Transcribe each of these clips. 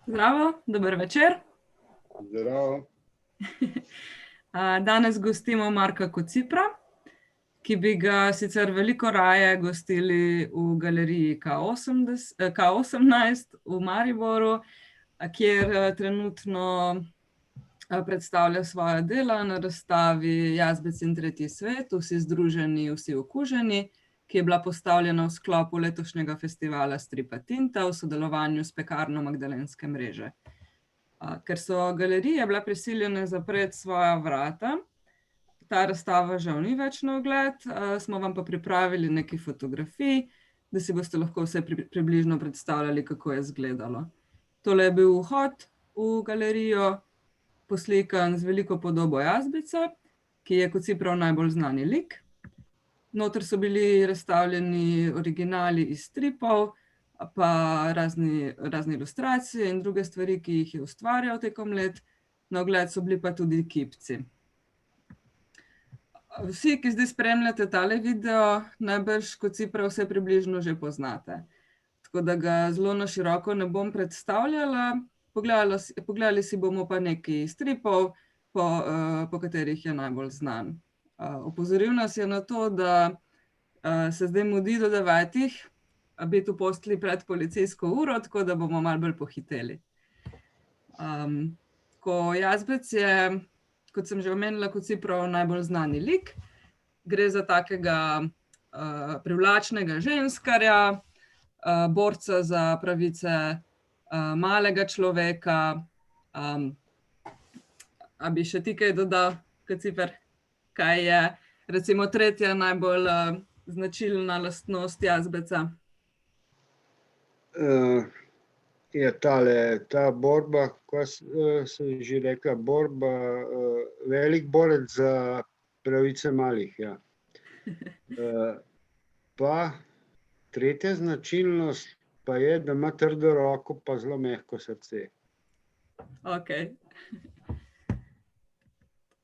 Zdravo, dober večer. Zdravo. Danes gostimo Marka Kocipra, ki bi ga sicer veliko raje gostili v galeriji K18 v Mariboru, kjer trenutno predstavlja svoja dela na razstavi Jazbec in tretji svet, vsi združeni, vsi okuženi, ki je bila postavljena v sklopu letošnjega festivala Stripa Tinta v sodelovanju s Pekarno Magdalenske mreže. Ker so galerije bile prisiljene zapreti svoja vrata, ta razstava žal ni več na ogled, smo vam pa pripravili nekaj fotografij, da si boste lahko vse približno predstavljali, kako je izgledalo. Tole je bil vhod v galerijo, poslikan z veliko podobo Jazbeca, ki je Kociprov najbolj znani lik. Noter so bili razstavljeni originali iz stripov, pa razne ilustracije in druge stvari, ki jih je ustvarjal tekom let. Na ogled so bili pa tudi kipci. Vsi, ki zdaj spremljate tale video, najbrž Kocipra vse približno že poznate. Tako da ga zelo na široko ne bom predstavljala, pogledali si bomo pa nekaj stripov, po katerih je najbolj znan. Opozoril nas je na to, da se zdaj mudi do 9, biti v postelji pred policijsko uro, tako da bomo malo bolj pohiteli. Ko Jazbec je, kot sem že omenila, Kociprov najbolj znani lik. Gre za takega privlačnega ženskarja, borca za pravice malega človeka. A bi še ti kaj dodal, Kociper? Kaj je recimo tretja najbolj značilna lastnost Jazbeca? Je ta borba, ko sem že rekla, velik borec za pravice malih, ja. Pa tretja značilnost pa je, da ima trdo roko pa zelo mehko srce. Okej.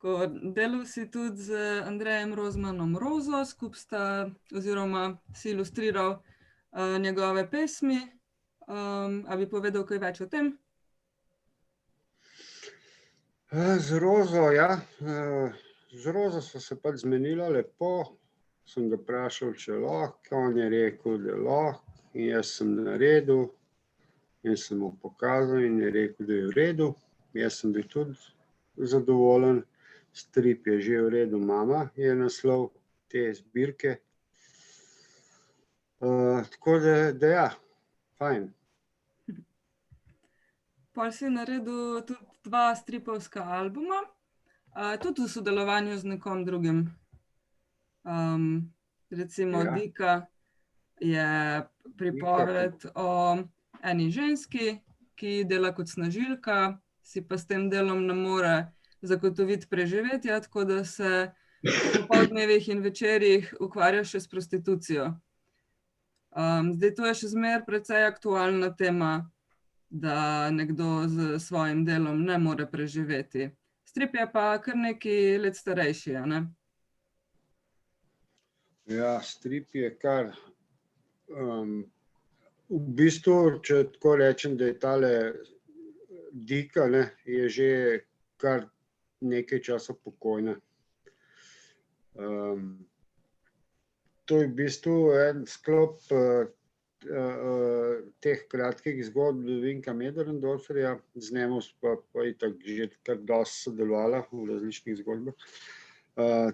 Tako, delal si tudi z Andrejem Rozmanom Rozo, skupaj sta oziroma si ilustriral njegove pesmi. A bi povedal kaj več o tem? Z Rozo, ja. Z Rozo sva se pač zmenila lepo, sem ga vprašal, če lahko, on je rekel, da lahko, in jaz sem naredil in sem mu pokazal in je rekel, da je v redu. Jaz sem bil tudi zadovoljen, strip je že v redu, Mama je naslov te zbirke. Tako da ja, fajn. Pol si naredil tudi 2 stripovska albuma, tudi v sodelovanju z nekom drugim. Recimo Ja. Dika je pripoved o eni ženski, ki dela kot snažilka, si pa s tem delom ne more zagotoviti preživetja, tako da se v popoldnevih in večerih ukvarja še s prostitucijo. Zdaj to je še zmeraj precej aktualna tema, da nekdo s svojim delom ne more preživeti. Strip je pa kar nekaj let starejši, a ne? Ja, strip je kar, v bistvu, če tako rečem, da je tale Dika, ne, je že kar nekaj časa pokojna. To je v bistvu en sklop teh kratkih zgodb Vinka Möderndorferja, z njim pa itak že kar dosti sodelovala v različnih zgodbah.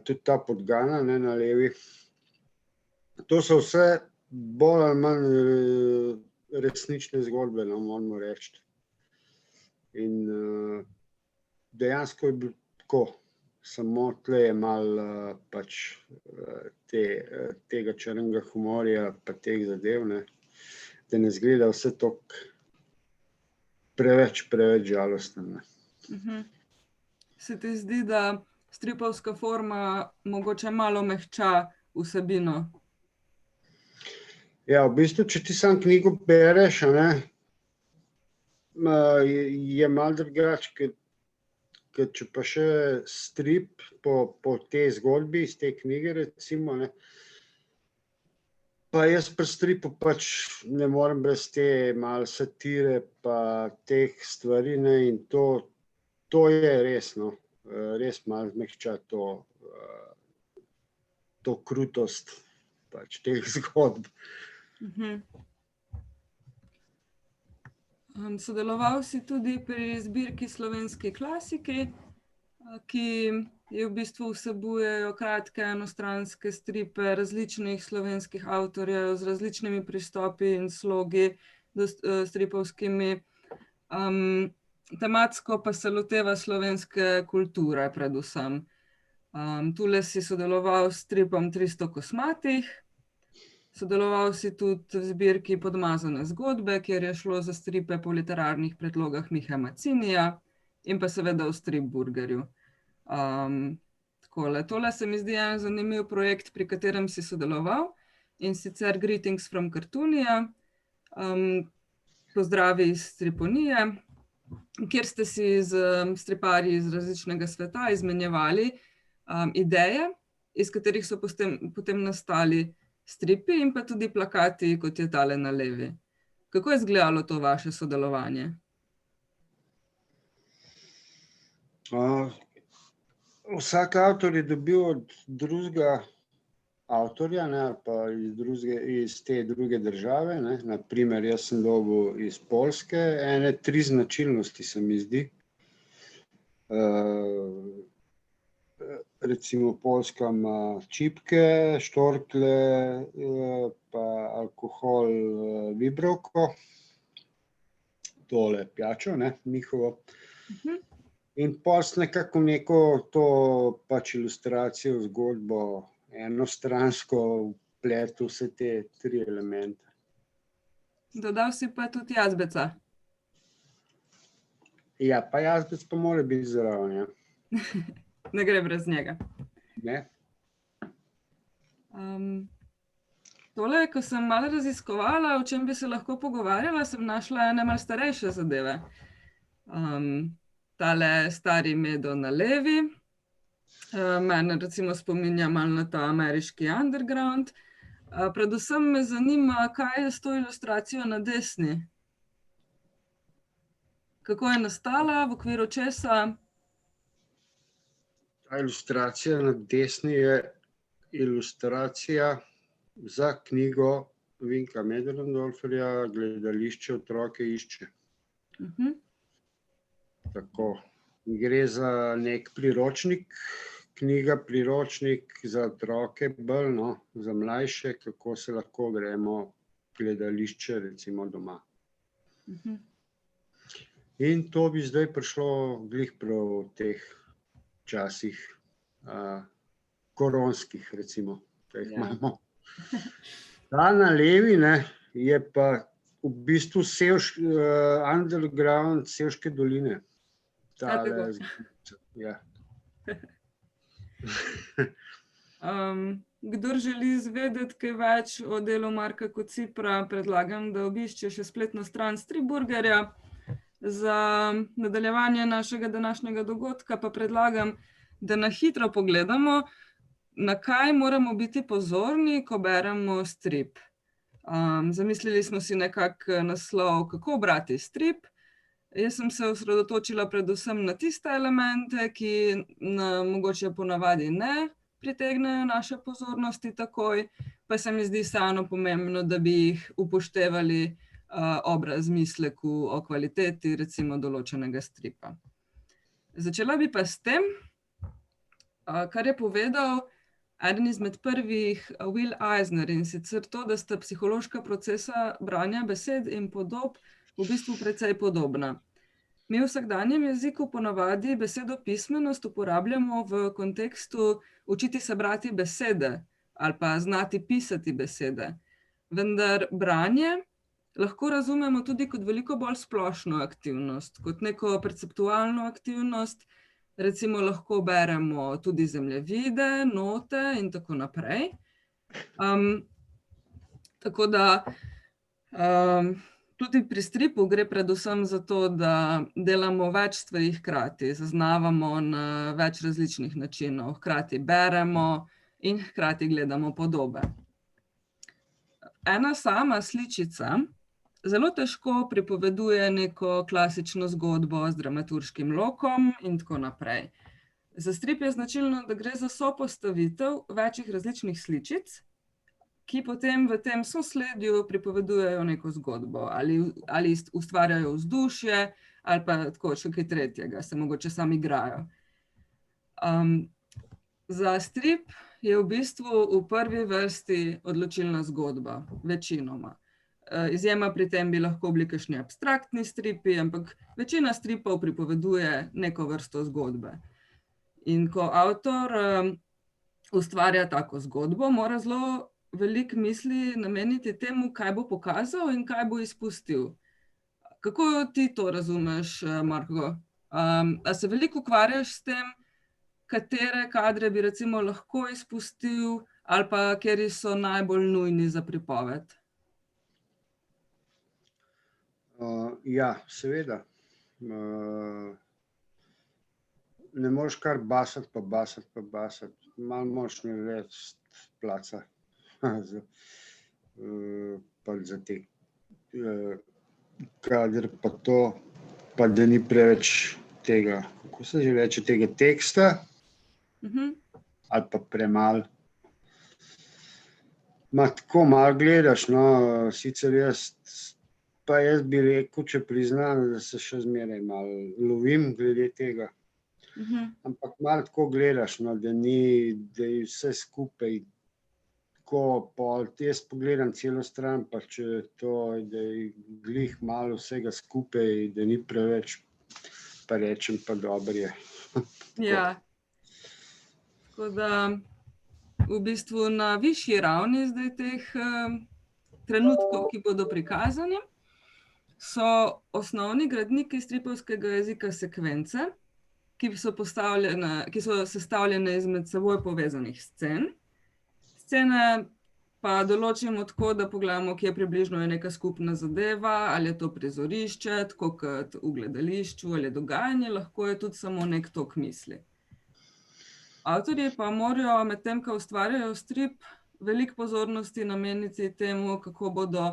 Tudi ta Podgana, ne, na levi. To so vse bolj ali manj resnične zgodbe, no, moramo reči. In dejansko je bilo tako, samo tle je malo pač tega črnega humorja pa teh zadev, ne, da ne izgleda vse toliko preveč žalostno, ne. Se ti zdi, da stripovska forma mogoče malo mehča vsebino? Ja, v bistvu, če ti samo knjigo bereš, a ne, je malo drugače, kot če pa še strip po tej zgodbi iz te knjige, recimo, ne, Pa jaz pri stripu pač ne morem brez te malo satire pa teh stvari, ne, in to je res, no, res malo zmehča to krutost pač teh zgodb. Sodeloval si tudi pri zbirki Slovenski klasiki, ki je v bistvu vsebujejo kratke enostranske stripe različnih slovenskih avtorjev z različnimi pristopi in slogi stripovskimi. Tematsko pa se loteva slovenske kulture predvsem. Tule si sodeloval s stripom 300 kosmatih, sodeloval si tudi v zbirki Podmazane zgodbe, kjer je šlo za stripe po literarnih predlogah Mihe Macinija in pa seveda v Strip Burgerju. Tole se mi zdi en zanimiv projekt, pri katerem si sodeloval, in sicer Greetings from Cartoonia, pozdravi iz Striponije, kjer ste si z striparji iz različnega sveta izmenjevali ideje, iz katerih so potem nastali stripi in pa tudi plakati, kot je tale na levi. Kako je izgledalo to vaše sodelovanje? Vsak avtor je dobil od drugega avtorja, ne, ali pa iz te druge države, ne. Na primer, jaz sem dobil iz Poljske 3 značilnosti, se mi zdi. Recimo Poljska ima čipke, štorklje, pa alkohol, Vibrovko, tole pijačo, ne, njihovo. In pol sem nekako neko to pač ilustracijo, zgodbo, enostransko vpletel vse te 3 elemente. Dodal si pa tudi Jazbeca. Ja, pa Jazbec pa mora biti zraven, ja. Ne gre brez njega. Ne. Tole, ko sem malo raziskovala, o čem bi se lahko pogovarjala, sem našla ene malo starejše zadeve. Tale Stari Medo na levi, mene recimo spominja malo na ta ameriški underground. Predvsem me zanima, kaj je s to ilustracijo na desni. Kako je nastala, v okviru česa? Ta ilustracija na desni je ilustracija za knjigo Vinka Möderndorferja Gledališče otroke išče. Tako, gre za nek priročnik, knjiga priročnik za otroke bolj, no, za mlajše, kako se lahko gremo gledališče recimo doma. In to bi zdaj prišlo glih prav v teh časih koronskih, recimo, da jih imamo. Ta na levi, ne, je pa v bistvu underground Sevške doline. Tale, ja. Kdor želi izvedeti kaj več o delu Marka Kocipra, predlagam, da obišče še spletno stran Strip Burgerja. Za nadaljevanje našega današnjega dogodka pa predlagam, da na hitro pogledamo, na kaj moramo biti pozorni, ko beremo strip. Zamislili smo si nekako naslov, kako brati strip. Jaz sem se osredotočila predvsem na tiste elemente, ki mogoče ponavadi ne pritegnejo naše pozornosti takoj, pa se mi zdi vseeno pomembno, da bi jih upoštevali ob razmisleku o kvaliteti recimo določenega stripa. Začela bi pa s tem, kar je povedal eden izmed prvih Will Eisner, in sicer to, da sta psihološka procesa branja besed in podob v bistvu precej podobna. Mi v vsakdanjem jeziku ponavadi besedo pismenost uporabljamo v kontekstu učiti se brati besede ali pa znati pisati besede. Vendar branje lahko razumemo tudi kot veliko bolj splošno aktivnost, kot neko perceptualno aktivnost. Recimo lahko beremo tudi zemljevide, note in tako naprej. Tako da tudi pri stripu gre predvsem za to, da delamo več stvari hkrati, zaznavamo na več različnih načinov, hkrati beremo in hkrati gledamo podobe. ena sama sličica zelo težko pripoveduje neko klasično zgodbo z dramaturškim lokom in tako naprej. Za strip je značilno, da gre za sopostavitev večjih različnih sličic, ki potem v tem sosledju pripovedujejo neko zgodbo ali ustvarjajo vzdušje ali pa tako še kaj tretjega, se mogoče sami igrajo. Za strip je v bistvu v prvi vrsti odločilna zgodba, večinoma. Izjema pri tem bi lahko bili kakšni abstraktni stripi, ampak večina stripov pripoveduje neko vrsto zgodbe. In ko avtor ustvarja tako zgodbo, mora zelo veliko misli nameniti temu, kaj bo pokazal in kaj bo izpustil. Kako ti to razumeš, Marko? A se veliko ukvarjaš s tem, katere kadre bi recimo lahko izpustil ali pa kateri so najbolj nujni za pripoved? Ja, seveda. Ne moreš kar basati. Malo moraš narediti placa pač za te kader pa to, pa da ni preveč tega, kako se že reče, tega teksta, ali pa premalo. Tako malo gledaš, no, sicer jaz bi rekel, če priznam, da se še zmeraj malo lovim glede tega. Ampak malo tako gledaš, no, da je vse skupaj tako, jaz pogledam celo stran, pa če to, da je glih malo vsega skupaj, da ni preveč, pa rečem, pa dobro je. Ja. Tako da v bistvu na višji ravni zdaj teh trenutkov, ki bodo prikazani, so osnovni gradniki stripovskega jezika sekvence, ki so sestavljene iz med seboj povezanih scen. Scene pa določimo tako, da pogledamo, kje približno je neka skupna zadeva, ali je to prizorišče, tako kot v gledališču, ali je dogajanje, lahko je tudi samo nek tok misli. Avtorji pa morajo medtem, ko ustvarjajo strip, veliko pozornosti nameniti temu, kako bodo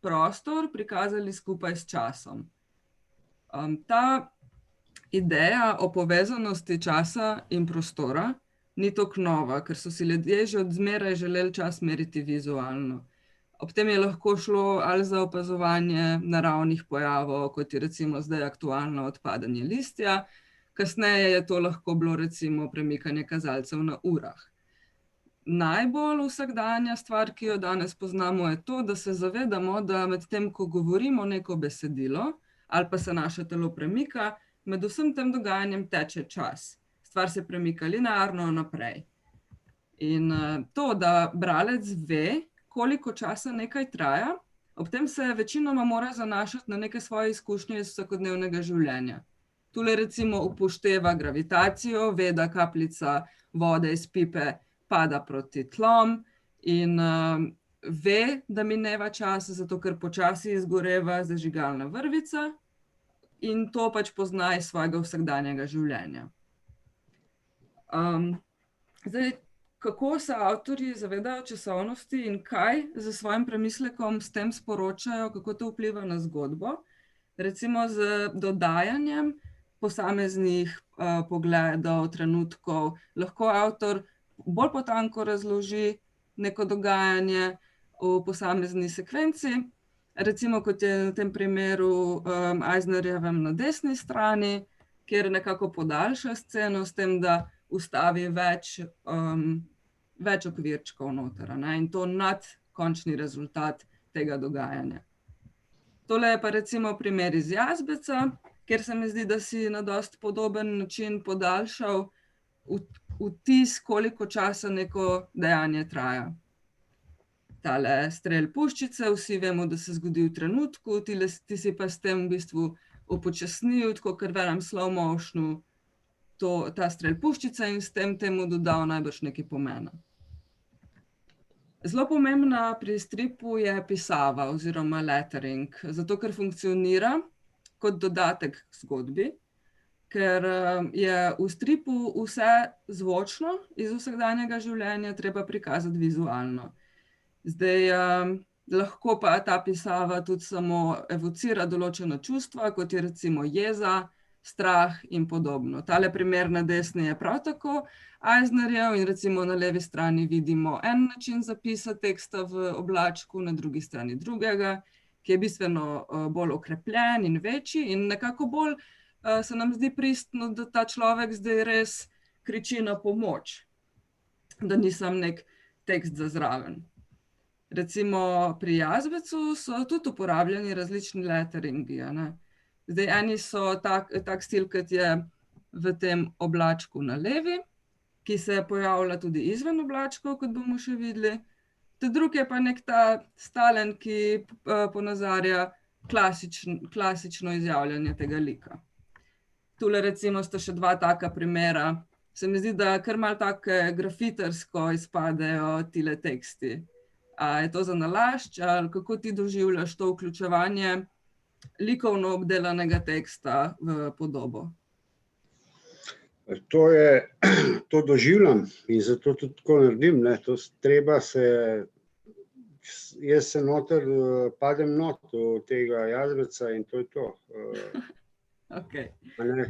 prostor prikazali skupaj s časom. Ta ideja o povezanosti časa in prostora ni tako nova, ker so si ljudje že od zmeraj želeli čas meriti vizualno. Ob tem je lahko šlo ali za opazovanje naravnih pojavov, kot je recimo zdaj aktualno odpadanje listja, kasneje je to lahko bilo recimo premikanje kazalcev na urah. Najbolj vsakdanja stvar, ki jo danes poznamo, je to, da se zavedamo, da medtem, ko govorimo neko besedilo, ali pa se naše telo premika, med vsem tem dogajanjem teče čas. Stvar se premika linearno naprej. In to, da bralec ve, koliko časa nekaj traja, ob tem se večinoma mora zanašati na neke svoje izkušnje iz vsakodnevnega življenja. Tule recimo upošteva gravitacijo, ve, da kapljica vode iz pipe pada proti tlom in ve, da mineva čas, zato ker počasi izgoreva zažigalna vrvica in to pač pozna iz svojega vsakdanjega življenja. Zdaj, kako se avtorji zavedajo časovnosti in kaj z svojim premislekom s tem sporočajo, kako to vpliva na zgodbo? Recimo z dodajanjem posameznih pogledov, trenutkov, lahko avtor bolj potanko razloži neko dogajanje v posamezni sekvenci, recimo kot je v tem primeru Eisnerjevem na desni strani, kjer nekako podaljša sceno s tem, da ustavi več okvirčkov noter, in to nad končni rezultat tega dogajanja. Tole je pa recimo primer iz Jazbeca, kjer se mi zdi, da si na dosti podoben način podaljšal vtis, koliko časa neko dejanje traja. Tale strel puščice, vsi vemo, da se zgodi v trenutku, ti si pa s tem v bistvu upočasnil, tako ker v slow motionu ta strel puščice in s tem temu dodal najbrž nekaj pomena. Zelo pomembna pri stripu je pisava oziroma lettering, zato ker funkcionira kot dodatek k zgodbi, ker je v stripu vse zvočno iz vsakdanjega življenja treba prikazati vizualno. Zdaj, lahko pa ta pisava tudi samo evocira določena čustva, kot je recimo jeza, strah in podobno. Tale primer na desni je prav tako Eisnerjev in recimo na levi strani vidimo en način zapisa teksta v oblačku, na drugi strani drugega, ki je bistveno bolj okrepljen in večji in nekako bolj se nam zdi pristno, da ta človek zdaj res kriči na pomoč, da nisem nek tekst za zraven. Recimo pri Jazbecu so tudi uporabljeni različni letteringi. Zdaj, eni so tak stil, kot je v tem oblačku na levi, ki se pojavlja tudi izven oblačkov, kot bomo še videli. Drugi je pa nek ta stalen, ki ponazarja klasično izjavljanje tega lika. Tule recimo sta še dva taka primera. Se mi zdi, da kar malo tako grafitersko izpadejo tile teksti. A je to za nalašč, ali kako ti doživljaš to vključevanje likovno obdelanega teksta v podobo? To doživljam in zato tudi tako naredim. Jaz se padem not v tega Jazbeca in to je to. Okay.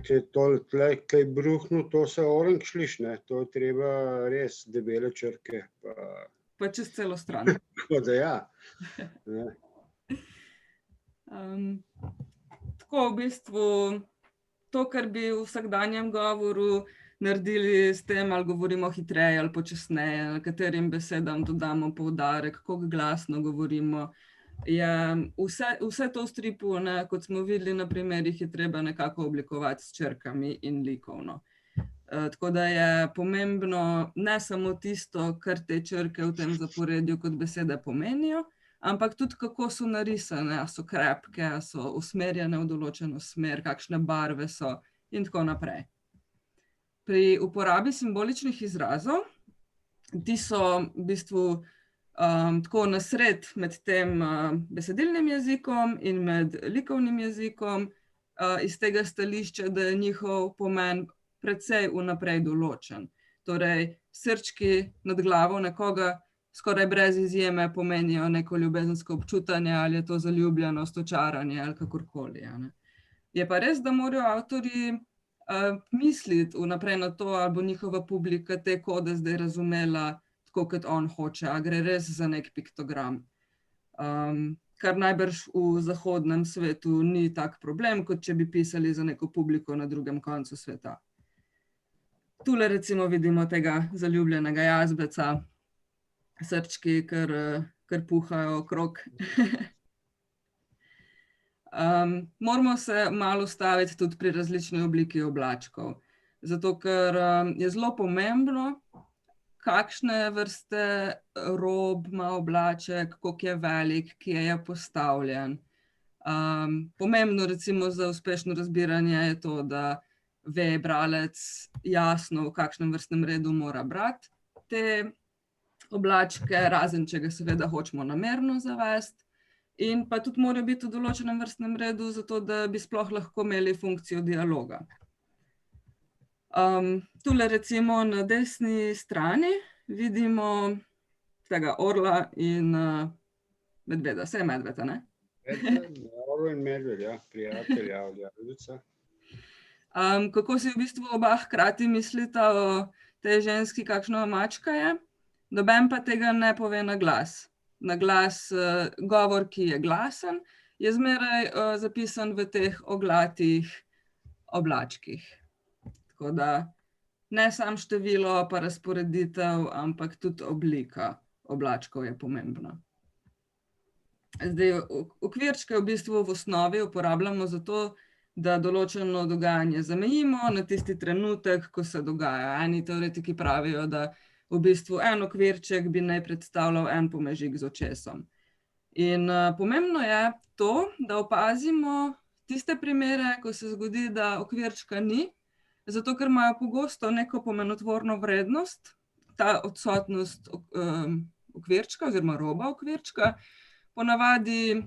Če je to kaj bruhno, to se orenk šliš, to je treba res debele črke. Pa čez celo stran. Tako da ja. Tako v bistvu to, kar bi v vsakdanjem govoru naredili s tem, ali govorimo hitreje ali počasneje, na katerim besedam dodamo poudarek, koliko glasno govorimo, je vse to v stripu, kot smo videli na primerih, je treba nekako oblikovati s črkami in likovno. Tako da je pomembno ne samo tisto, kar te črke v tem zaporedju kot besede pomenijo, ampak tudi kako so narisane, a so krepke, a so usmerjene v določeno smer, kakšne barve so in tako naprej. Pri uporabi simboličnih izrazov, ti so v bistvu tako nasred med tem besedilnim jezikom in med likovnim jezikom, iz tega stališča, da je njihov pomen precej vnaprej določen. Torej, srčki nad glavo nekoga skoraj brez izjeme pomenijo neko ljubezensko občutanje, ali je to zaljubljenost, očaranje ali kakorkoli. Je pa res, da morajo avtorji misliti vnaprej na to, ali bo njihova publika te kode zdaj razumela tako, kot on hoče, a gre res za nek piktogram. Kar najbrž v zahodnem svetu ni tak problem, kot če bi pisali za neko publiko na drugem koncu sveta. Tule recimo vidimo tega zaljubljenega Jazbeca, srčki, kar puhajo okrog. Moramo se malo ustaviti tudi pri različni obliki oblačkov, zato ker je zelo pomembno, kakšne vrste rob ima oblaček, koliko je velik, kje je postavljen. Pomembno recimo za uspešno razbiranje je to, da ve bralec jasno, v kakšnem vrstnem redu mora brati te oblačke, razen če ga seveda hočemo namerno zavesti. In pa tudi mora biti v določenem vrstnem redu, zato da bi sploh lahko imeli funkcijo dialoga. Tule recimo na desni strani vidimo tega orla in medveda. Saj je medved, ne? Orlo in medved, ja, prijatelja od Jazbeca. Kako si v bistvu oba hkrati mislita o tej ženski, kakšna mačka je? Noben pa tega ne pove na glas. Na glas govor, ki je glasen, je zmeraj zapisan v teh oglatih oblačkih. Tako da ne samo število pa razporeditev, ampak tudi oblika oblačkov je pomembna. Zdaj, okvirčke v bistvu v osnovi uporabljamo zato, da določeno dogajanje zamejimo na tisti trenutek, ko se dogaja. Eni teoretiki pravijo, da v bistvu en okvirček bi naj predstavljal en pomežik z očesom. In pomembno je to, da opazimo tiste primere, ko se zgodi, da okvirčka ni, zato ker imajo pogosto neko pomenotvorno vrednost, ta odsotnost okvirčka oziroma roba okvirčka. Ponavadi,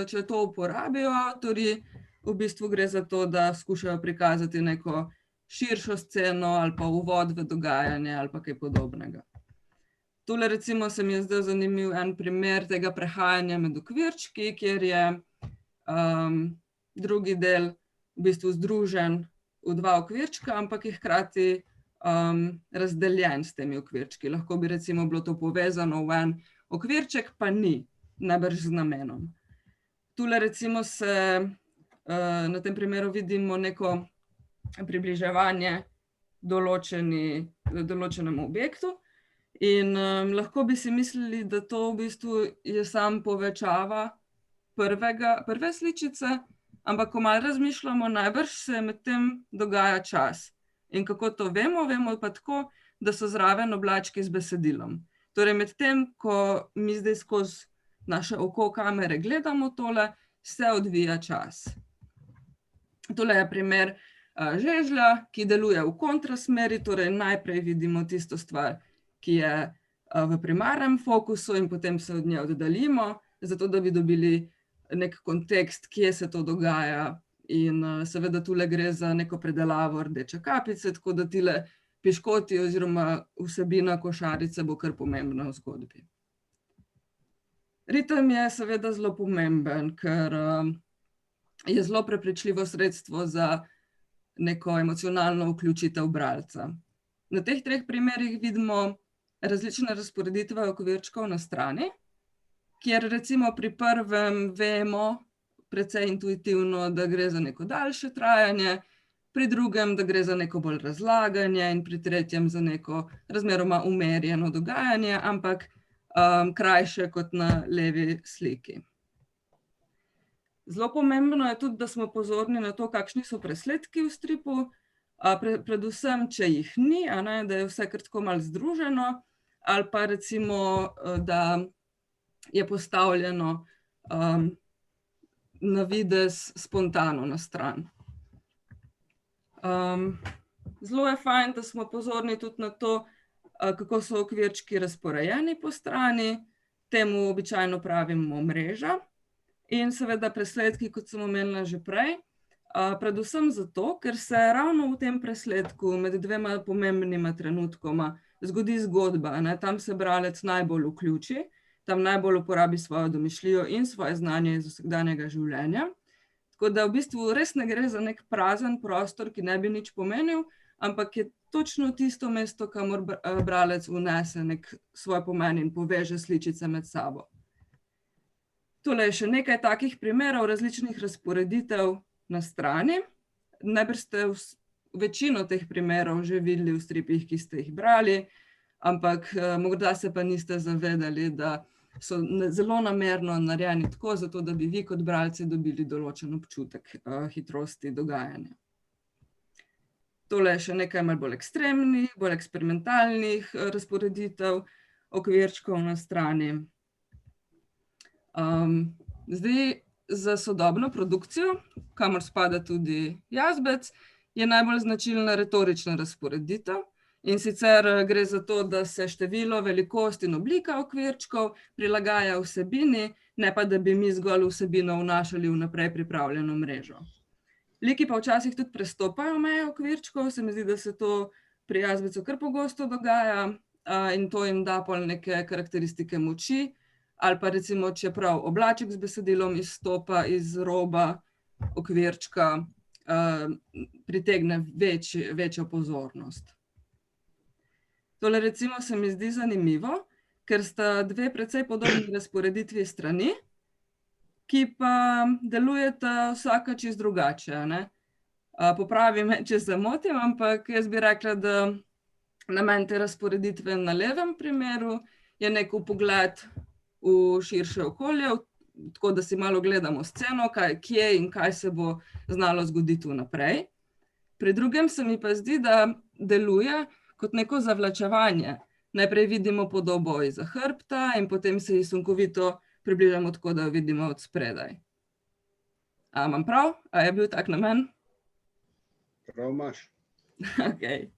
če to uporabijo avtorji, v bistvu gre za to, da skušajo prikazati neko širšo sceno ali pa uvod v dogajanje ali pa kaj podobnega. Tule recimo se mi je zdaj zanimiv en primer tega prehajanja med okvirčki, kjer je drugi del v bistvu združen v dva okvirčka, ampak je hkrati razdeljen s temi okvirčki. Lahko bi recimo bilo to povezano v en okvirček, pa ni, najbrž z namenom. Tule recimo se na tem primeru vidimo neko približevanje določenemu objektu in lahko bi si mislili, da to v bistvu je sam povečava prve sličice, ampak ko malo razmišljamo, najbrž se med tem dogaja čas. In kako to vemo? Vemo pa tako, da so zraven oblački z besedilom. Torej med tem, ko mi zdaj skozi naše oko kamere gledamo tole, se odvija čas. Tole je primer žežlja, ki deluje v kontrasmeri, torej najprej vidimo tisto stvar, ki je v primarnem fokusu in potem se od nje oddaljimo, zato da bi dobili nek kontekst, kje se to dogaja. In seveda tule gre za neko predelavo rdeče kapice, tako da tile piškoti oziroma vsebina košarice bo kar pomembna v zgodbi. Ritem je seveda zelo pomemben, ker je zelo prepričljivo sredstvo za neko emocionalno vključitev bralca. Na teh treh primerih vidimo različne razporeditve okvirčkov na strani, kjer recimo pri prvem vemo precej intuitivno, da gre za neko daljše trajanje, pri drugem, da gre za neko bolj razlaganje in pri tretjem za neko razmeroma umerjeno dogajanje, ampak krajše kot na levi sliki. Zelo pomembno je tudi, da smo pozorni na to, kakšni so presledki v stripu, predvsem, če jih ni, da je vse kar tako malo združeno, ali pa recimo, da je postavljeno na videz spontano na stran. Zelo je fajn, da smo pozorni tudi na to, kako so okvirčki razporejeni po strani, temu običajno pravimo mreža. In seveda presledki, kot sem omenila že prej, predvsem zato, ker se ravno v tem presledku med dvema pomembnima trenutkoma zgodi zgodba. Tam se bralec najbolj vključi, tam najbolj uporabi svojo domišljijo in svoje znanje iz vsakdanjega življenja. Tako da v bistvu res ne gre za nek prazen prostor, ki ne bi nič pomenil, ampak je točno tisto mesto, kamor bralec vnese nek svoj pomen in poveže sličice med sabo. Tole je še nekaj takih primerov različnih razporeditev na strani. Najbrž ste večino teh primerov že videli v stripih, ki ste jih brali, ampak morda se pa niste zavedali, da so zelo namerno narejeni tako, zato da bi vi kot bralci dobili določen občutek hitrosti dogajanja. Tole je še nekaj malo bolj ekstremnih, bolj eksperimentalnih razporeditev okvirčkov na strani. Zdaj, za sodobno produkcijo, kamor spada tudi Jazbec, je najbolj značilna retorična razporeditev. In sicer gre za to, da se število, velikost in oblika okvirčkov prilagaja vsebini, ne pa da bi mi zgolj vsebino vnašali v naprej pripravljeno mrežo. Liki pa včasih tudi prestopajo meje okvirčkov, se mi zdi, da se to pri Jazbecu kar pogosto dogaja in to jim da pol neke karakteristike moči, ali pa recimo, če prav oblaček z besedilom izstopa iz roba okvirčka, pritegne večjo pozornost. Tole recimo se mi zdi zanimivo, ker sta dve precej podobni razporeditvi strani, ki pa delujeta vsaka čisto drugače. Popravi me, če se motim, ampak jaz bi rekla, da namen te razporeditve na levem primeru je nek vpogled v širše okolje, tako da si malo gledamo sceno, kje in kaj se bo znalo zgoditi vnaprej. Pri drugem se mi pa zdi, da deluje kot neko zavlačevanje. Najprej vidimo podobo izza hrbta in potem se ji sunkovito približamo tako, da jo vidimo od spredaj. A imam prav? A je bil tak namen? Prav imaš. Okej.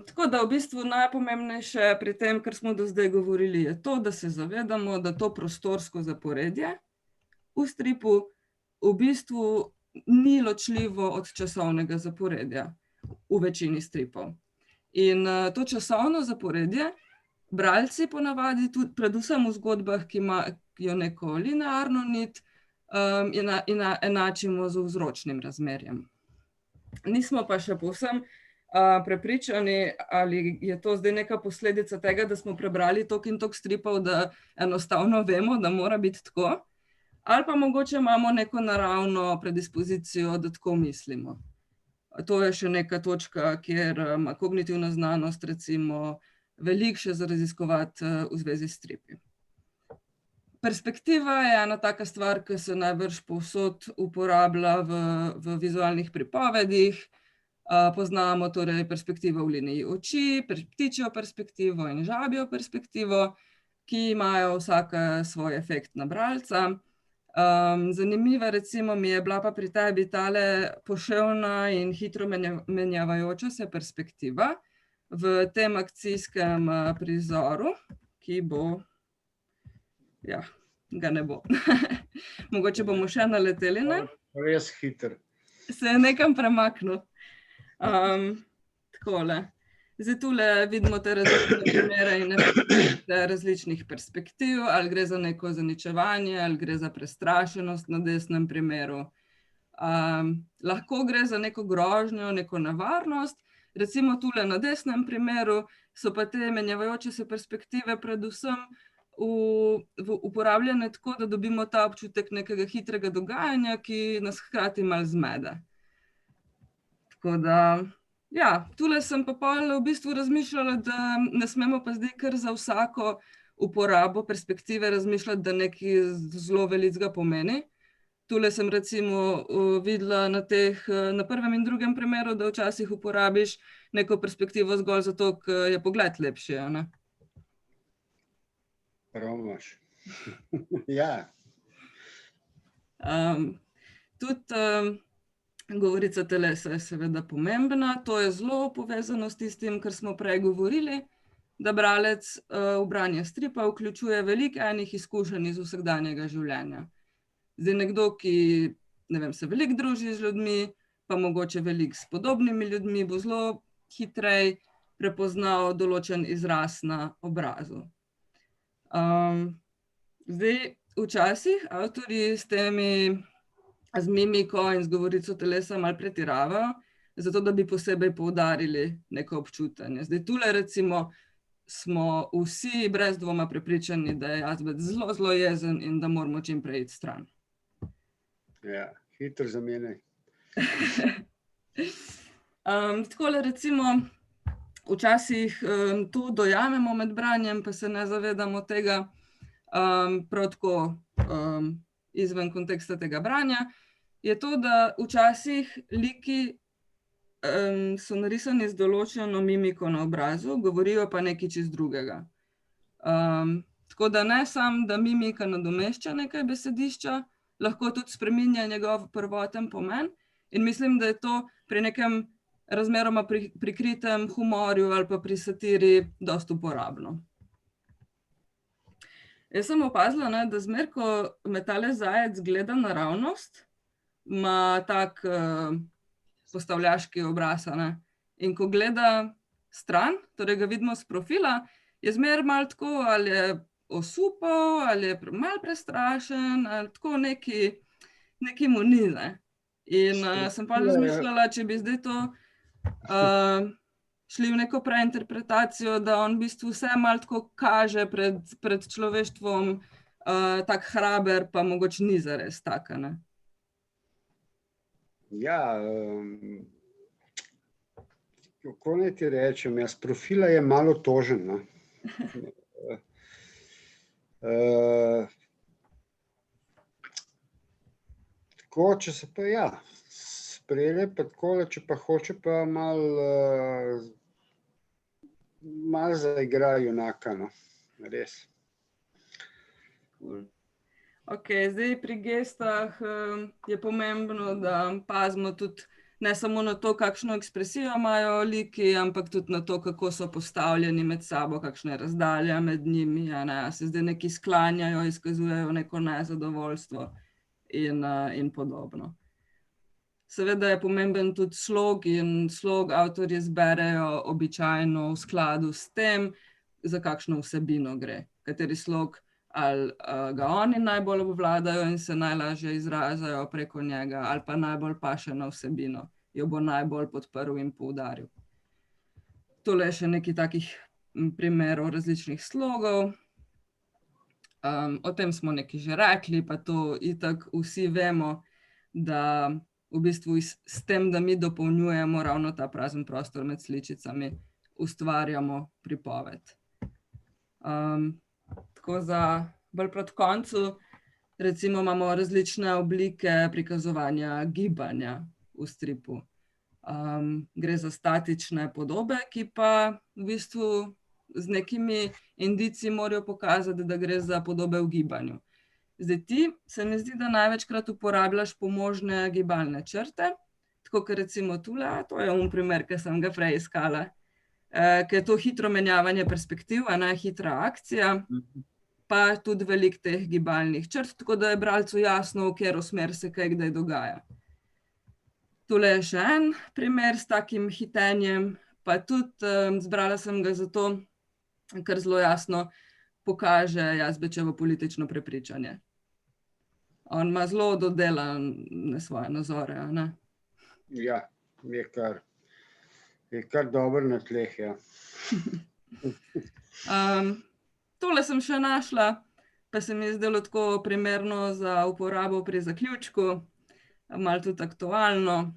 Tako da v bistvu najpomembnejše pri tem, kar smo do zdaj govorili, je to, da se zavedamo, da to prostorsko zaporedje v stripu v bistvu ni ločljivo od časovnega zaporedja v večini stripov. In to časovno zaporedje bralci ponavadi, tudi predvsem v zgodbah, ki imajo neko linearno nit, enačimo z vzročnim razmerjem. Nismo pa še povsem prepričani, ali je to zdaj neka posledica tega, da smo prebrali toliko in toliko stripov, da enostavno vemo, da mora biti tako, ali pa mogoče imamo neko naravno predispozicijo, da tako mislimo. To je še neka točka, kjer ima kognitivna znanost recimo veliko še za raziskovati v zvezi s stripi. Perspektiva je ena taka stvar, ki se najbrž povsod uporablja v vizualnih pripovedih. Poznamo torej perspektivo v liniji oči, ptičjo perspektivo in žabjo perspektivo, ki imajo vsaka svoj efekt na bralca. Zanimiva recimo mi je bila pa pri tebi tale poševna in hitro menjavajoča se perspektiva v tem akcijskem prizoru, ki bo, ja, ga ne bo. Mogoče bomo še naleteli, ne? Res hiter. Se je nekam premaknil. Takole. Zdaj tule vidimo te različne primere in efekte različnih perspektiv, ali gre za neko zaničevanje, ali gre za prestrašenost na desnem primeru. Lahko gre za neko grožnjo, neko nevarnost. Recimo tule na desnem primeru so pa te menjavajoče se perspektive predvsem uporabljene tako, da dobimo ta občutek nekega hitrega dogajanja, ki nas hkrati malo zmede. Tako da, ja, tule sem pa v bistvu razmišljala, da ne smemo pa zdaj kar za vsako uporabo perspektive razmišljati, da nekaj zelo velikega pomeni. Tule sem recimo videla na prvem in drugem primeru, da včasih uporabiš neko perspektivo zgolj zato, ker je pogled lepši, a ne? Prav imaš. Ja. Tudi govorica telesa je seveda pomembna. To je zelo povezano s tistim, kar smo prej govorili, da bralec v branje stripa vključuje veliko enih izkušenj iz vsakdanjega življenja. Zdaj nekdo, ki, ne vem, se veliko druži z ljudmi, pa mogoče veliko s podobnimi ljudmi, bo zelo hitreje prepoznal določen izraz na obrazu. Zdaj, včasih avtorji z mimiko in z govorico telesa malo pretiravajo, zato da bi posebej poudarili neko občutenje. Zdaj, tule recimo smo vsi brez dvoma prepričani, da je Jazbec zelo, zelo jezen in da moramo čim prej iti stran. Ja, hitro zamenjaj. Takole recimo, včasih to dojamemo med branjem, pa se ne zavedamo tega, prav tako izven konteksta tega branja, je to, da včasih liki so narisani z določeno mimiko na obrazu, govorijo pa nekaj čisto drugega. Tako da ne samo, da mimika nadomešča nekaj besedišča, lahko tudi spreminja njegov prvoten pomen, in mislim, da je to pri nekem razmeroma prikritem humorju ali pa pri satiri dosti uporabno. Jaz sem opazila, ne, da zmeraj, ko me tale zajec gleda naravnost, ima tak postavljaški obraz, a ne. In ko gleda stran, torej ga vidimo s profila, je zmeraj malo tako, ali je osupal, ali je malo prestrašen, ali tako nekaj mu ni, ne. In sem pa razmišljala, če bi zdaj to šli v neko preinterpretacijo, da on v bistvu vse malo tako kaže pred človeštvom, tak hraber, pa mogoče ni zares taka, ne. Ja, kako naj ti rečem, jaz profila je malo tožen, no. Tako, če se pa, ja, sprejele pa takole, če pa hoče pa malo zaigra junaka, no, res. Ok, zdaj pri gestah je pomembno, da pazimo tudi ne samo na to, kakšno ekspresijo imajo liki, ampak tudi na to, kako so postavljeni med sabo, kakšna je razdalja med njimi, a ne, a se zdaj nekaj sklanjajo, izkazujejo neko nezadovoljstvo in podobno. Seveda je pomemben tudi slog in slog avtorji zberejo običajno v skladu s tem, za kakšno vsebino gre, kateri slog ali ga oni najbolj obvladajo in se najlažje izražajo preko njega, ali pa najbolj paše na vsebino, jo bo najbolj podprl in poudaril. Tole je še nekaj takih primerov različnih slogov. O tem smo nekaj že rekli, pa to itak vsi vemo, da v bistvu s tem, da mi dopolnjujemo ravno ta prazen prostor med sličicami, ustvarjamo pripoved. Tako za bolj proti koncu, recimo imamo različne oblike prikazovanja gibanja v stripu. Gre za statične podobe, ki pa v bistvu z nekimi indici morajo pokazati, da gre za podobe v gibanju. Zdaj ti se mi zdi, da največkrat uporabljaš pomožne gibalne črte, tako kot recimo tule, to je primer, ki sem ga prej iskala, ker je to hitro menjavanje perspektiv, hitra akcija, pa tudi veliko teh gibalnih črt, tako da je bralcu jasno, v katero smer se kaj kdaj dogaja. Tole je še en primer s takim hitenjem, pa tudi zbrala sem ga zato, ker zelo jasno pokaže Jazbečevo politično prepričanje. On ima zelo dodelane svoje nazore, a ne? Ja, je kar dober na tleh, ja. Tole sem še našla, pa se mi je zdelo tako primerno za uporabo pri zaključku, malo tudi aktualno.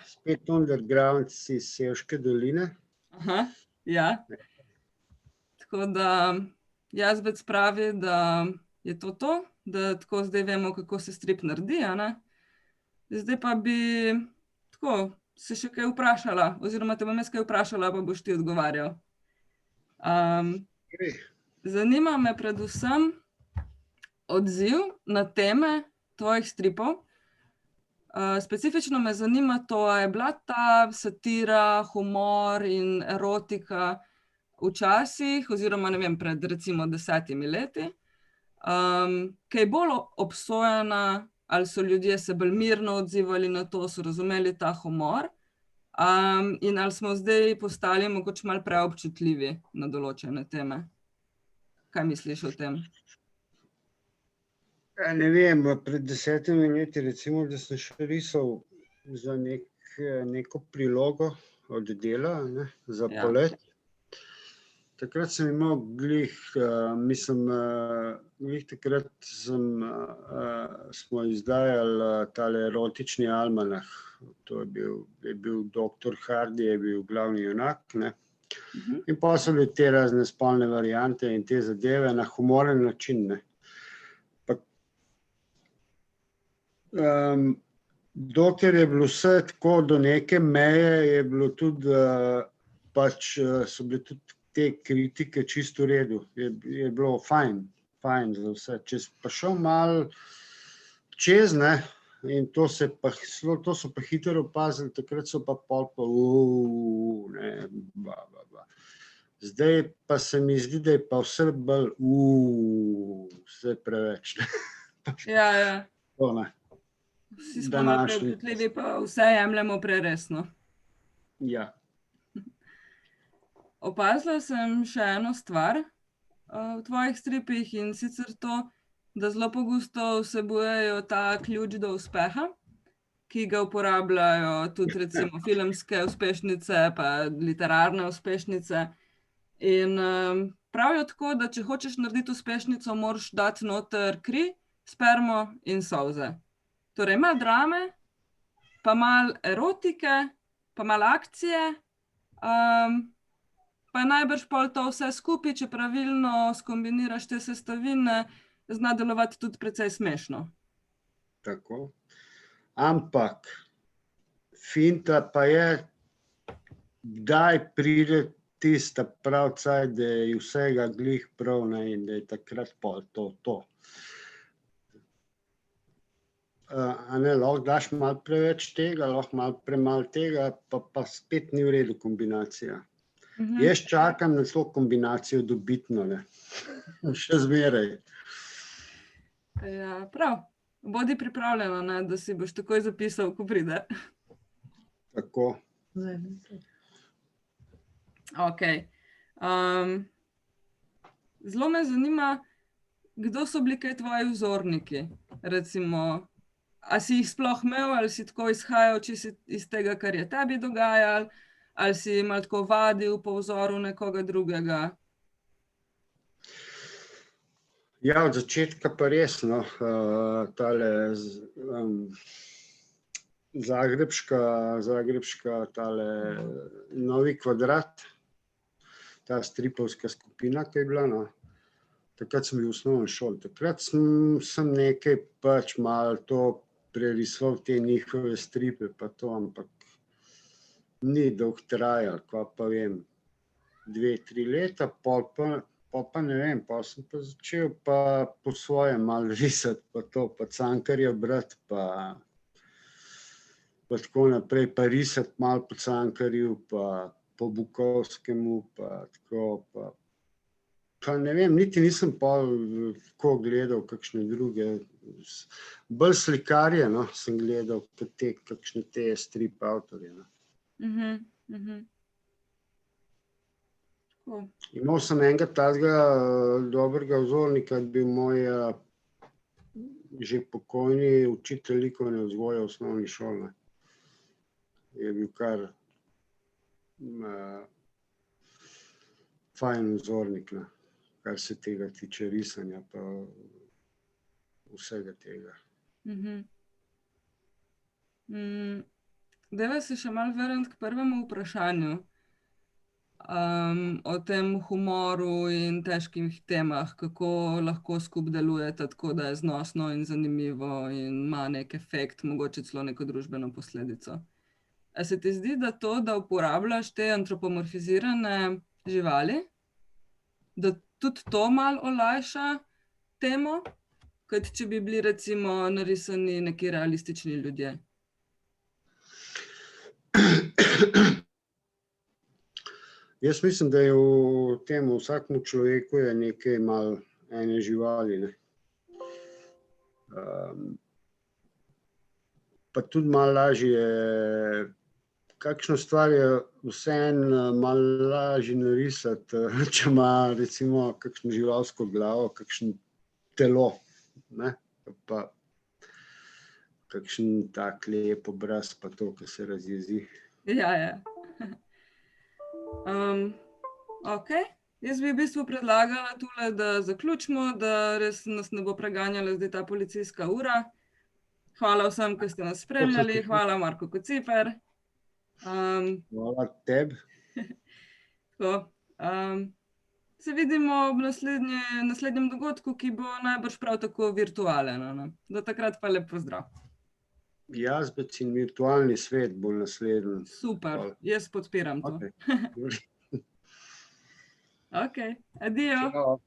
Spet underground si Sevške doline. Aha, ja. Tako da Jazbec pravi, da je to, da tako zdaj vemo, kako se strip naredi, a ne? Zdaj pa bi tako se še kaj vprašala, oziroma te bom jaz kaj vprašala, pa boš ti odgovarjal. Zanima me predvsem odziv na teme tvojih stripov. Specifično me zanima to, a je bila ta satira, humor in erotika včasih, oziroma ne vem, pred recimo 10 leti, kaj bolj obsojena, ali so ljudje se bolj mirno odzivali na to, so razumeli ta humor, in ali smo zdaj postali mogoče malo preobčutljivi na določene teme. Kaj misliš o tem? Ne vem, pred 10 leti recimo, da sem še risal za neko prilogo od Dela, za polet. Takrat sem imel glih takrat smo izdajali tale erotični almanah. To je bil doktor Hardy, je bil glavni junak, ne. In pa so bile te razne spolne variante in te zadeve na humoren način, ne. Dokler je bilo vse tako do neke meje, je bilo tudi, so bile tudi te kritike čisto v redu. Je bilo fajn za vse. Če si pa šel malo čez, ne, in to so pa hitro opazili, takrat so pa ne, Zdaj pa se mi zdi, da je pa vse bolj vse preveč. Ja. To ne. Vsi smo malo preobčutljivi, pa vse jemljemo preresno. Ja. Opazila sem še eno stvar v tvojih stripih, in sicer to, da zelo pogosto vsebujejo ta ključ do uspeha, ki ga uporabljajo tudi recimo filmske uspešnice pa literarne uspešnice. In pravijo tako, da če hočeš narediti uspešnico, moraš dati noter kri, spermo in solze. Torej malo drame, pa malo erotike, pa malo akcije, pa najbrž pol to vse skupaj, če pravilno skombiniraš te sestavine, zna delovati tudi precej smešno. Tako. Ampak finta pa je, kdaj pride tista prav cajt, da je vsega glih prav, ne, in da je takrat pol to. Lahko daš malo preveč tega, lahko malo premalo tega, pa spet ni v redu kombinacija. Jaz čakam na to kombinacijo dobitno, ne. Še zmeraj. Ja, prav. bodi pripravljena, ne, da si boš takoj zapisal, ko pride. Tako. Ok. Zelo me zanima, kdo so bili kaj tvoji vzorniki? Recimo, a si jih sploh imel, ali si tako izhajal čisto iz tega, kar je tebi dogajalo, ali si malo tako vadil po vzoru nekoga drugega? Ja, od začetka pa res, no, tale zagrebška tale Novi kvadrat, ta stripovska skupina, ki je bila, no. Takrat sem bil v osnovni šoli. Takrat sem nekaj pač malo to prerisoval, te njihove stripe pa to, ampak ni dolgo trajalo, ko pa vem, 2-3 leta, pol pa ne vem, pol sem pa začel pa po svoje malo risati, pa to, pa Cankarja brati, pa tako naprej, pa risati malo po Cankarju, pa po Bukovskemu, pa tako, pa ne vem, niti nisem pol tako gledal kakšne druge, bolj slikarje, no, sem gledal, kakšne te strip avtorje, no. Cool. Imel sem enega takega dobrega vzornika, bil moj že pokojni učitelj likovne vzgoje v osnovni šoli. Je bil kar fajn vzornik, no, kar se tega tiče risanja pa vsega tega. Dajva se še malo vrniti k prvemu vprašanju. O tem humoru in težkih temah, kako lahko skupaj delujete tako, da je znosno in zanimivo in ima nek efekt, mogoče celo neko družbeno posledico. A se ti zdi, da to, da uporabljaš te antropomorfizirane živali, da tudi to malo olajša temo, kot če bi bili recimo narisani neki realistični ljudje? Jaz mislim, da je v tem vsakemu človeku je nekaj malo ene živali, ne. Pa tudi malo lažje, kakšno stvar je vseeno malo lažje narisati, če ima recimo kakšno živalsko glavo, kakšno telo, ne, pa kakšen tak lep obraz pa to, ki se razjezi. Ja. Ok, jaz bi v bistvu predlagala tule, da zaključimo, da res nas ne bo preganjala zdaj ta policijska ura. Hvala vsem, ki ste nas spremljali, hvala Marko Kociper. Hvala tebi. Tako, se vidimo ob naslednjem dogodku, ki bo najbrž prav tako virtualen, no. Do takrat pa lep pozdrav. Jazbec in virtualni svet bo naslednji. Super, jaz podpiram to. Okay. Ok, adijo. Čau.